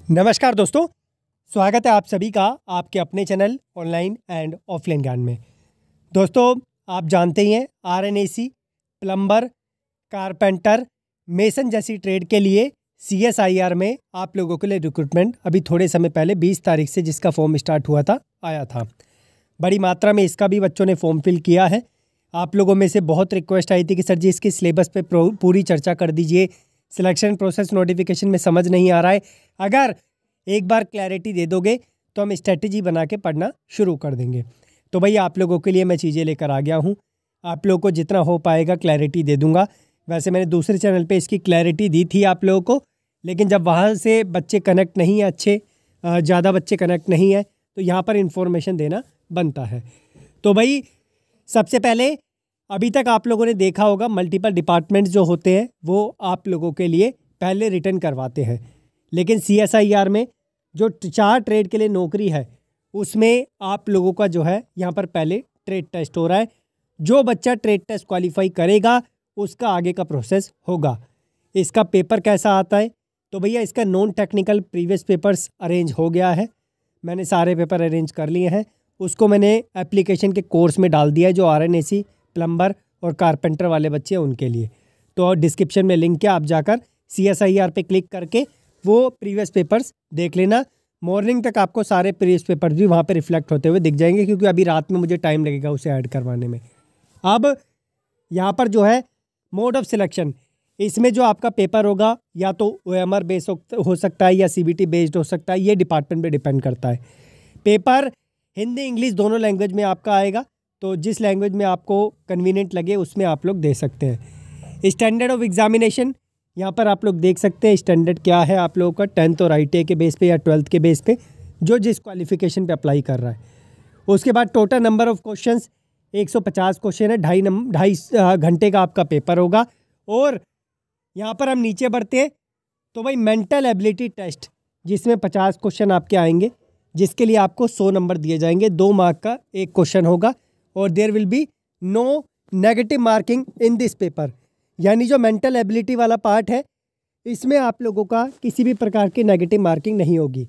नमस्कार दोस्तों, स्वागत है आप सभी का आपके अपने चैनल ऑनलाइन एंड ऑफलाइन ज्ञान में। दोस्तों, आप जानते ही हैं आरएनएसी, प्लम्बर, कारपेंटर, मेसन जैसी ट्रेड के लिए सीएसआईआर में आप लोगों के लिए रिक्रूटमेंट अभी थोड़े समय पहले 20 तारीख से जिसका फॉर्म स्टार्ट हुआ था आया था। बड़ी मात्रा में इसका भी बच्चों ने फॉर्म फिल किया है। आप लोगों में से बहुत रिक्वेस्ट आई थी कि सर जी इसके सिलेबस पे पूरी चर्चा कर दीजिए, सिलेक्शन प्रोसेस नोटिफिकेशन में समझ नहीं आ रहा है। अगर एक बार क्लैरिटी दे दोगे तो हम स्ट्रेटजी बना के पढ़ना शुरू कर देंगे। तो भैया आप लोगों के लिए मैं चीज़ें लेकर आ गया हूँ। आप लोगों को जितना हो पाएगा क्लैरिटी दे दूंगा। वैसे मैंने दूसरे चैनल पे इसकी क्लैरिटी दी थी आप लोगों को, लेकिन जब वहाँ से बच्चे कनेक्ट नहीं है, ज़्यादा बच्चे कनेक्ट नहीं है, तो यहाँ पर इन्फॉर्मेशन देना बनता है। तो भाई सबसे पहले अभी तक आप लोगों ने देखा होगा मल्टीपल डिपार्टमेंट्स जो होते हैं वो आप लोगों के लिए पहले रिटर्न करवाते हैं, लेकिन सीएसआईआर में जो 4 ट्रेड के लिए नौकरी है उसमें आप लोगों का जो है यहाँ पर पहले ट्रेड टेस्ट हो रहा है। जो बच्चा ट्रेड टेस्ट क्वालिफाई करेगा उसका आगे का प्रोसेस होगा। इसका पेपर कैसा आता है, तो भैया इसका non technical previous papers arrange हो गया है। मैंने सारे पेपर अरेंज कर लिए हैं। उसको मैंने एप्लीकेशन के कोर्स में डाल दिया है जो आरएनएसी, प्लम्बर और कारपेंटर वाले बच्चे हैं उनके लिए। तो डिस्क्रिप्शन में लिंक है, आप जाकर सीएसआईआर पे क्लिक करके वो प्रीवियस पेपर्स देख लेना। मॉर्निंग तक आपको सारे प्रीवियस पेपर्स भी वहाँ पे रिफ्लेक्ट होते हुए दिख जाएंगे, क्योंकि अभी रात में मुझे टाइम लगेगा उसे ऐड करवाने में। अब यहाँ पर जो है मोड ऑफ सिलेक्शन, इसमें जो आपका पेपर होगा या तो ओएमआर बेस्ड हो सकता है या सीबीटी बेस्ड हो सकता है, ये डिपार्टमेंट पे डिपेंड करता है। पेपर हिंदी इंग्लिश दोनों लैंग्वेज में आपका आएगा, तो जिस लैंग्वेज में आपको कन्वीनियंट लगे उसमें आप लोग दे सकते हैं। स्टैंडर्ड ऑफ एग्जामिनेशन यहाँ पर आप लोग देख सकते हैं। स्टैंडर्ड क्या है आप लोगों का 10th और ITA के बेस पे या 12th के बेस पे जो जिस क्वालिफिकेशन पे अप्लाई कर रहा है। उसके बाद total number of questions 150 question है, 2.5 घंटे का आपका पेपर होगा। और यहाँ पर हम नीचे बढ़ते हैं तो भाई मेंटल एबिलिटी टेस्ट जिसमें 50 क्वेश्चन आपके आएंगे, जिसके लिए आपको 100 नंबर दिए जाएंगे। 2 मार्क का एक क्वेश्चन होगा और there will be no negative marking in this paper. यानी जो मेंटल एबिलिटी वाला पार्ट है इसमें आप लोगों का किसी भी प्रकार की नेगेटिव मार्किंग नहीं होगी।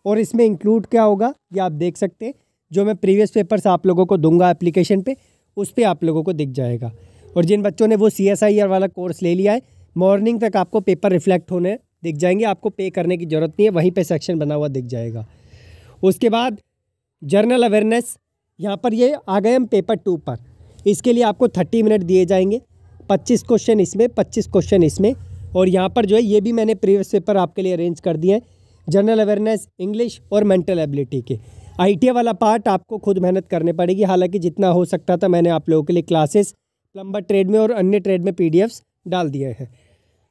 और इसमें इंक्लूड क्या होगा ये आप देख सकते हैं। जो मैं प्रीवियस पेपर्स आप लोगों को दूंगा एप्लीकेशन पे, उस पर आप लोगों को दिख जाएगा। और जिन बच्चों ने वो सीएसआईआर वाला कोर्स ले लिया है, मॉर्निंग तक आपको पेपर रिफ्लेक्ट होने दिख जाएंगे। आपको पे करने की ज़रूरत नहीं है, वहीं पर सेक्शन बना हुआ दिख जाएगा। उसके बाद जर्नल अवेयरनेस, यहाँ पर ये आ गए हम पेपर 2 पर। इसके लिए आपको 30 मिनट दिए जाएंगे, 25 क्वेश्चन इसमें, 25 क्वेश्चन इसमें। और यहाँ पर जो है ये भी मैंने प्रीवियस पेपर आपके लिए अरेंज कर दिए हैं, जनरल अवेयरनेस, इंग्लिश और मेंटल एबिलिटी के। ITA वाला पार्ट आपको खुद मेहनत करनी पड़ेगी, हालांकि जितना हो सकता था मैंने आप लोगों के लिए क्लासेस प्लम्बर ट्रेड में और अन्य ट्रेड में PDFs डाल दिए हैं।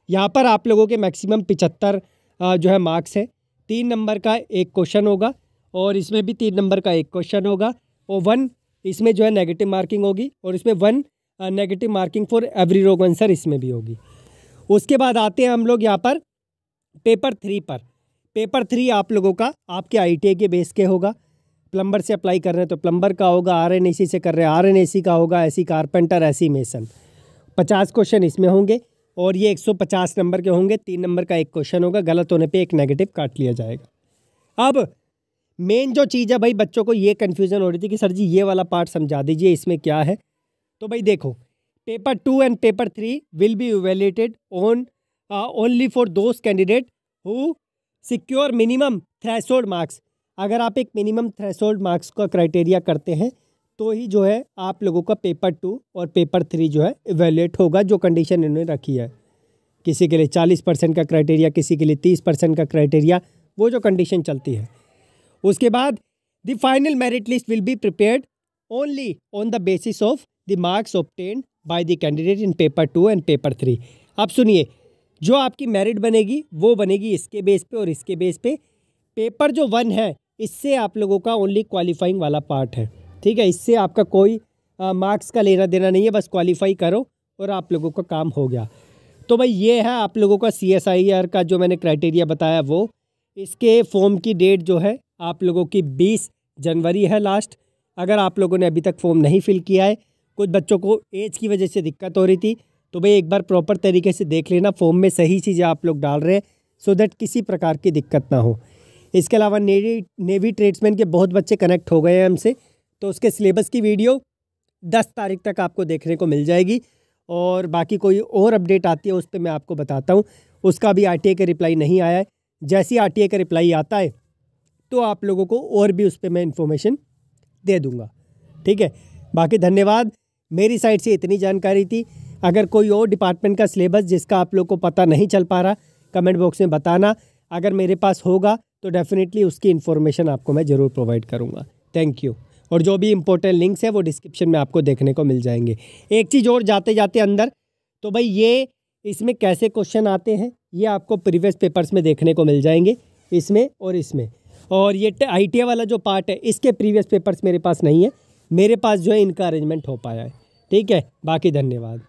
यहाँ पर आप लोगों के मैक्सिमम 75 जो है मार्क्स है। 3 नंबर का एक क्वेश्चन होगा और इसमें भी 3 नंबर का एक क्वेश्चन होगा और 1 इसमें जो है नेगेटिव मार्किंग होगी और इसमें 1 negative marking for every wrong answer इसमें भी होगी। उसके बाद आते हैं हम लोग यहाँ पर पेपर 3 पर। पेपर 3 आप लोगों का आपके ITA के बेस के होगा। प्लम्बर से अप्लाई कर रहे हैं तो प्लम्बर का होगा, RNAC से कर रहे हैं RNAC का होगा, ऐसी कारपेंटर, ऐसी मेसन। 50 क्वेश्चन इसमें होंगे और ये 150 नंबर के होंगे। 3 नंबर का एक क्वेश्चन होगा, गलत होने पर एक नेगेटिव काट लिया जाएगा। अब मेन जो चीज़ है भाई, बच्चों को ये कन्फ्यूज़न हो रही थी कि सर जी ये वाला पार्ट समझा दीजिए, इसमें क्या है। तो भाई देखो, paper 2 and paper 3 will be evaluated on only for those candidate who secure minimum threshold marks. अगर आप एक मिनिमम थ्रेशोल्ड मार्क्स का क्राइटेरिया करते हैं तो ही जो है आप लोगों का पेपर 2 और पेपर 3 जो है इवैल्यूएट होगा, जो कंडीशन इन्होंने रखी है। किसी के लिए 40% का क्राइटेरिया, किसी के लिए 30% का क्राइटेरिया, वो जो कंडीशन चलती है। उसके बाद the final merit list will be prepared only on the basis of the marks obtained by the candidate in paper 2 and paper 3। अब सुनिए, जो आपकी मेरिट बनेगी वो बनेगी इसके बेस पे और इसके बेस पे। पेपर जो 1 है इससे आप लोगों का ओनली क्वालिफाइंग वाला पार्ट है, ठीक है। इससे आपका कोई मार्क्स का लेना देना नहीं है, बस क्वालिफाई करो और आप लोगों का काम हो गया। तो भाई ये है आप लोगों का CSIR का जो मैंने क्राइटेरिया बताया वो। इसके फॉर्म की डेट जो है आप लोगों की 20 जनवरी है लास्ट। अगर आप लोगों ने अभी तक फॉर्म नहीं फिल किया है, कुछ बच्चों को एज की वजह से दिक्कत हो रही थी, तो भाई एक बार प्रॉपर तरीके से देख लेना फॉर्म में सही चीज़ें आप लोग डाल रहे हैं, सो दैट किसी प्रकार की दिक्कत ना हो। इसके अलावा नेवी ट्रेड्समैन के बहुत बच्चे कनेक्ट हो गए हैं हमसे, तो उसके सिलेबस की वीडियो 10 तारीख तक आपको देखने को मिल जाएगी। और बाकी कोई और अपडेट आती है उस पर मैं आपको बताता हूँ। उसका भी RTA का रिप्लाई नहीं आया है। जैसे ही RTA का रिप्लाई आता है तो आप लोगों को और भी उस पर मैं इन्फॉर्मेशन दे दूँगा, ठीक है। बाकी धन्यवाद, मेरी साइड से इतनी जानकारी थी। अगर कोई और डिपार्टमेंट का सिलेबस जिसका आप लोग को पता नहीं चल पा रहा, कमेंट बॉक्स में बताना। अगर मेरे पास होगा तो डेफिनेटली उसकी इन्फॉर्मेशन आपको मैं ज़रूर प्रोवाइड करूँगा। Thank you. और जो भी इंपॉर्टेंट लिंक्स है वो डिस्क्रिप्शन में आपको देखने को मिल जाएंगे। एक चीज़ और जाते जाते अंदर, तो भाई ये इसमें कैसे क्वेश्चन आते हैं ये आपको प्रीवियस पेपर्स में देखने को मिल जाएंगे, इसमें और इसमें। और ये ITA वाला जो पार्ट है इसके प्रीवियस पेपर्स मेरे पास नहीं है, मेरे पास जो है इनका अरेंजमेंट हो पाया है, ठीक है। बाकी धन्यवाद।